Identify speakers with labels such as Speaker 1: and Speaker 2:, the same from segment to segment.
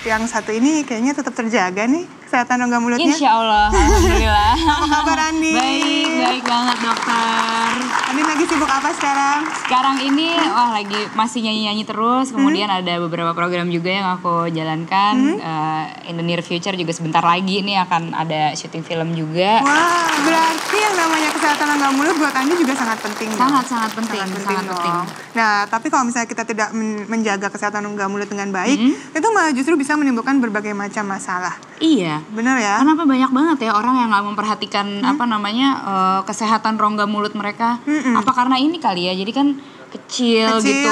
Speaker 1: Yang satu ini kayaknya tetap terjaga nih kesehatan rongga mulutnya.
Speaker 2: Insya Allah, alhamdulillah.
Speaker 1: Apa kabar Andi?
Speaker 2: Baik banget dokter.
Speaker 1: Andi lagi sibuk apa sekarang?
Speaker 2: Sekarang ini lagi masih nyanyi-nyanyi terus. Kemudian ada beberapa program juga yang aku jalankan. In the near future juga sebentar lagi nih akan ada syuting film juga.
Speaker 1: Wah, berarti yang namanya kesehatan rongga mulut buat Andi juga sangat penting.
Speaker 2: Sangat penting.
Speaker 1: Nah, tapi kalau misalnya kita tidak menjaga kesehatan rongga mulut dengan baik, itu malah justru bisa menimbulkan berbagai macam masalah.
Speaker 2: Iya.
Speaker 1: Benar ya?
Speaker 2: Kenapa banyak banget ya orang yang nggak memperhatikan kesehatan rongga mulut mereka? Apa karena ini kali ya? Jadi kan kecil gitu,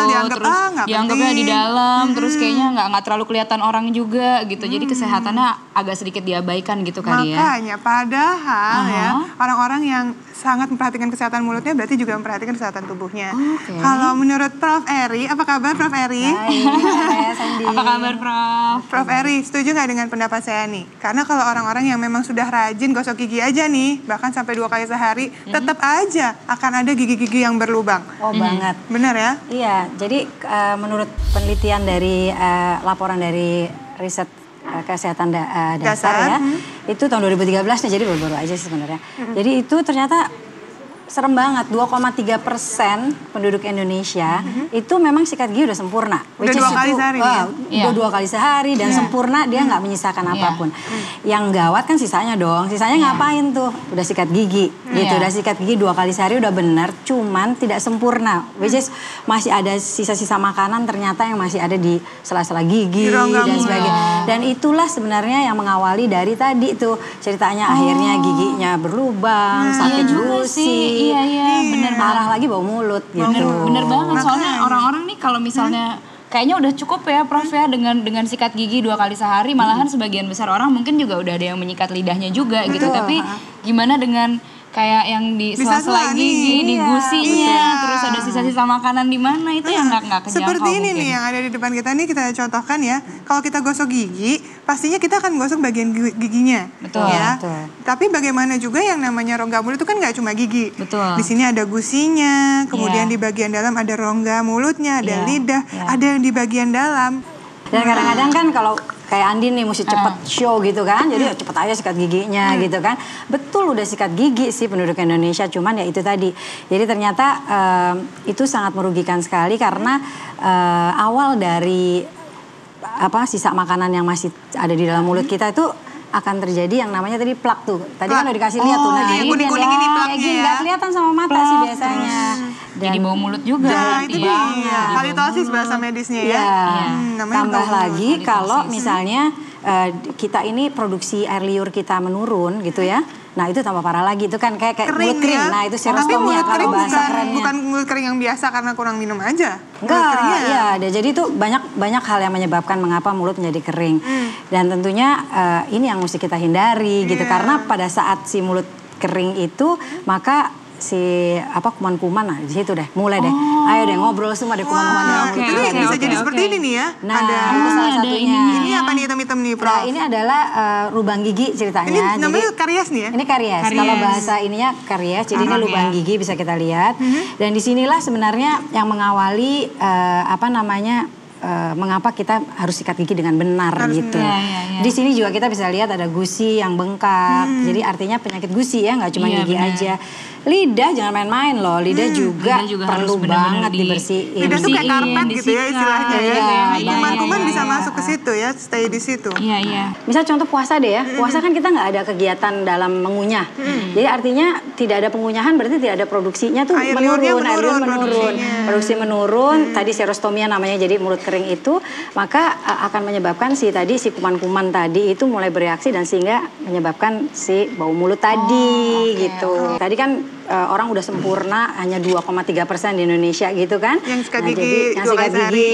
Speaker 2: dianggapnya di dalam, terus kayaknya nggak terlalu kelihatan orang juga gitu. Jadi kesehatannya agak sedikit diabaikan gitu kali ya.
Speaker 1: Makanya padahal ya orang-orang yang sangat memperhatikan kesehatan mulutnya berarti juga memperhatikan kesehatan tubuhnya. Kalau menurut Prof. Eri, apa kabar Prof. Eri?
Speaker 2: Apa kabar Prof?
Speaker 1: Prof. Eri, setuju nggak dengan pendapat saya nih? Karena kalau orang-orang yang memang sudah rajin gosok gigi aja nih, bahkan sampai 2 kali sehari, tetap aja akan ada gigi-gigi yang berlubang.
Speaker 3: Oh banget.
Speaker 1: Benar ya?
Speaker 3: Iya, jadi menurut penelitian dari laporan dari riset kesehatan dasar ya, itu tahun 2013 nih, jadi baru-baru aja sih sebenarnya. Jadi itu ternyata serem banget, 2,3% penduduk Indonesia itu memang sikat gigi udah sempurna.
Speaker 1: Udah 2 kali sehari
Speaker 3: udah 2 kali sehari dan sempurna, dia nggak menyisakan apapun. Yang gawat kan sisanya dong, sisanya ngapain tuh? Udah sikat gigi gitu, udah sikat gigi 2 kali sehari udah benar, cuman tidak sempurna. Which is masih ada sisa-sisa makanan ternyata yang masih ada di sela-sela gigi dan sebagainya. Dan itulah sebenarnya yang mengawali dari tadi tuh ceritanya akhirnya giginya berlubang, sakit gusi.
Speaker 2: Iya, bener
Speaker 3: parah lagi bau mulut gitu.
Speaker 2: Bener banget, soalnya orang-orang nih kalau misalnya kayaknya udah cukup ya Prof ya dengan sikat gigi 2 kali sehari, malahan sebagian besar orang mungkin juga udah ada yang menyikat lidahnya juga gitu. Tapi gimana dengan kayak yang di sela-sela gigi, di gusinya, terus ada sisa-sisa makanan di mana, itu yang nggak kejangkau.
Speaker 1: Seperti ini
Speaker 2: mungkin
Speaker 1: nih yang ada di depan kita nih, kita contohkan ya. Kalau kita gosok gigi, pastinya kita akan gosok bagian giginya.
Speaker 2: Betul.
Speaker 1: Ya. Tapi bagaimana juga yang namanya rongga mulut itu kan nggak cuma gigi.
Speaker 2: Betul.
Speaker 1: Di sini ada gusinya, kemudian di bagian dalam ada rongga mulutnya, ada lidah, ada yang di bagian dalam.
Speaker 3: Dan kadang-kadang kan kalau kayak Andi nih mesti cepet show gitu kan, jadi cepet aja sikat giginya gitu kan. Betul udah sikat gigi sih penduduk Indonesia, cuman ya itu tadi. Jadi ternyata itu sangat merugikan sekali karena awal dari sisa makanan yang masih ada di dalam mulut kita itu akan terjadi yang namanya tadi plak tuh. Tadi kan udah dikasih lihat tuh. Nah,
Speaker 1: ini kuning-kuning ini plaknya ya.
Speaker 3: Nggak kelihatan sama mata sih biasanya.
Speaker 2: Jadi bau mulut juga.
Speaker 1: Nah, itu dia. Halitosis bahasa medisnya ya.
Speaker 3: Tambah lagi kalau misalnya kita ini produksi air liur kita menurun gitu ya. Nah itu tambah parah lagi, itu kan kayak mulut kering. Nah itu serostomia kalau bahasa kerennya.
Speaker 1: Bukan mulut kering yang biasa karena kurang minum aja.
Speaker 3: Enggak, iya. Jadi itu banyak hal yang menyebabkan mengapa mulut menjadi kering. Dan tentunya ini yang mesti kita hindari gitu. Karena pada saat si mulut kering itu, maka si kuman-kuman di situ deh, mulai deh. Ayo deh ngobrol semua deh kuman-kuman.
Speaker 1: Itu bisa jadi seperti ini nih ya.
Speaker 3: Nah,
Speaker 1: ada
Speaker 3: itu salah satunya.
Speaker 1: Ini apa nih hitam-hitam nih, Prof?
Speaker 3: Nah, ini adalah lubang gigi ceritanya.
Speaker 1: Ini namanya karies nih ya?
Speaker 3: Ini karies. Kalau bahasa ininya karies, jadi ini lubang gigi bisa kita lihat. Dan disinilah sebenarnya yang mengawali mengapa kita harus sikat gigi dengan benar gitu. Di sini juga kita bisa lihat ada gusi yang bengkak. Jadi artinya penyakit gusi ya, nggak cuma gigi aja. Lidah jangan main-main loh. Lidah juga perlu banget dibersihin.
Speaker 1: Lidah tuh kayak karpet gitu ya istilahnya ya. Kuman-kuman bisa masuk ke situ ya, stay di situ.
Speaker 2: Iya.
Speaker 3: Misal contoh puasa deh ya. Puasa kan kita nggak ada kegiatan dalam mengunyah. Jadi artinya tidak ada pengunyahan berarti tidak ada produksinya tuh menurun. Air liur menurun. Produksi menurun. Tadi serostomia namanya, jadi mulut kering itu, maka akan menyebabkan si kuman-kuman tadi itu mulai bereaksi dan sehingga menyebabkan si bau mulut tadi gitu. Tadi kan orang udah sempurna hanya 2,3% di Indonesia gitu kan.
Speaker 1: Yang sikat gigi,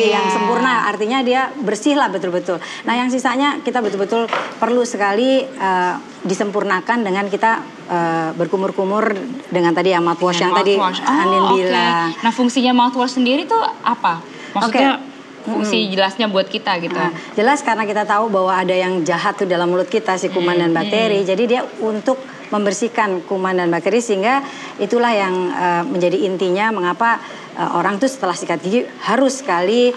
Speaker 3: yang sempurna artinya dia bersih lah betul-betul. Nah yang sisanya kita betul-betul perlu sekali disempurnakan dengan kita berkumur-kumur dengan tadi ya mouthwash yang tadi Andin bilang.
Speaker 2: Nah fungsinya mouthwash sendiri tuh apa? Maksudnya fungsi jelasnya buat kita gitu.
Speaker 3: Nah, jelas karena kita tahu bahwa ada yang jahat tuh dalam mulut kita, si kuman dan bakteri. Jadi dia untuk membersihkan kuman dan bakteri, sehingga itulah yang menjadi intinya mengapa orang tuh setelah sikat gigi harus sekali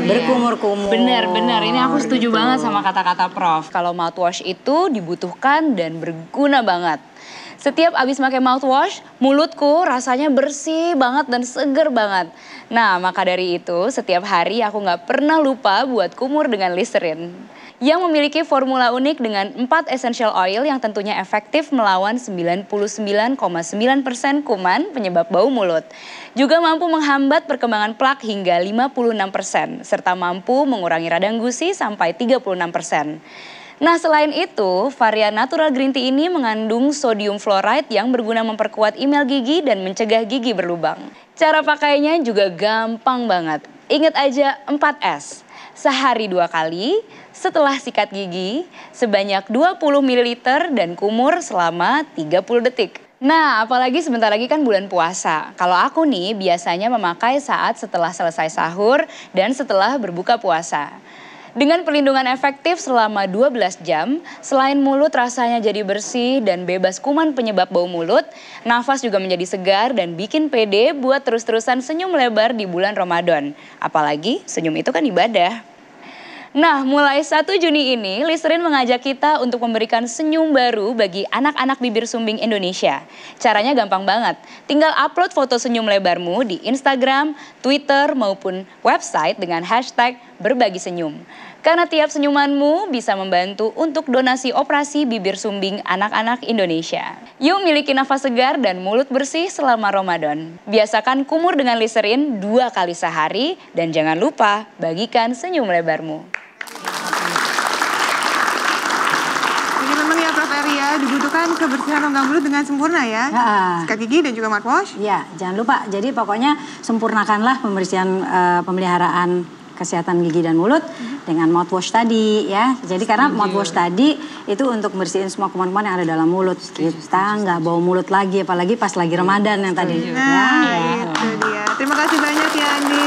Speaker 3: berkumur-kumur.
Speaker 2: Bener, ini aku setuju banget sama kata-kata Prof. Kalau mouthwash itu dibutuhkan dan berguna banget. Setiap abis pakai mouthwash, mulutku rasanya bersih banget dan seger banget. Nah, maka dari itu setiap hari aku nggak pernah lupa buat kumur dengan Listerine. Yang memiliki formula unik dengan 4 essential oil yang tentunya efektif melawan 99,9% kuman penyebab bau mulut. Juga mampu menghambat perkembangan plak hingga 56%, serta mampu mengurangi radang gusi sampai 36%. Nah, selain itu, varian natural green tea ini mengandung sodium fluoride yang berguna memperkuat email gigi dan mencegah gigi berlubang. Cara pakainya juga gampang banget. Ingat aja 4S. Sehari 2 kali, setelah sikat gigi, sebanyak 20 ml dan kumur selama 30 detik. Nah, apalagi sebentar lagi kan bulan puasa. Kalau aku nih biasanya memakai saat setelah selesai sahur dan setelah berbuka puasa. Dengan perlindungan efektif selama 12 jam, selain mulut rasanya jadi bersih dan bebas kuman penyebab bau mulut, nafas juga menjadi segar dan bikin pede buat terus-terusan senyum lebar di bulan Ramadan. Apalagi senyum itu kan ibadah. Nah, mulai 1 Juni ini, Listerine mengajak kita untuk memberikan senyum baru bagi anak-anak bibir sumbing Indonesia. Caranya gampang banget. Tinggal upload foto senyum lebarmu di Instagram, Twitter, maupun website dengan hashtag berbagi senyum. Karena tiap senyumanmu bisa membantu untuk donasi operasi bibir sumbing anak-anak Indonesia. Yuk miliki nafas segar dan mulut bersih selama Ramadan. Biasakan kumur dengan Listerine 2 kali sehari dan jangan lupa bagikan senyum lebarmu.
Speaker 1: Jadi memang ya Prof Eria, dibutuhkan kebersihan rongga mulut dengan sempurna ya. Sikat gigi dan juga mouthwash.
Speaker 3: Ya, jangan lupa. Jadi pokoknya sempurnakanlah pembersihan pemeliharaan kesehatan gigi dan mulut dengan mouthwash tadi ya. Jadi karena mouthwash tadi itu untuk bersihin semua kuman-kuman yang ada dalam mulut. Kita nggak bau mulut lagi, apalagi pas lagi Ramadan yang tadi.
Speaker 1: Nah, itu dia. Terima kasih banyak ya Andi.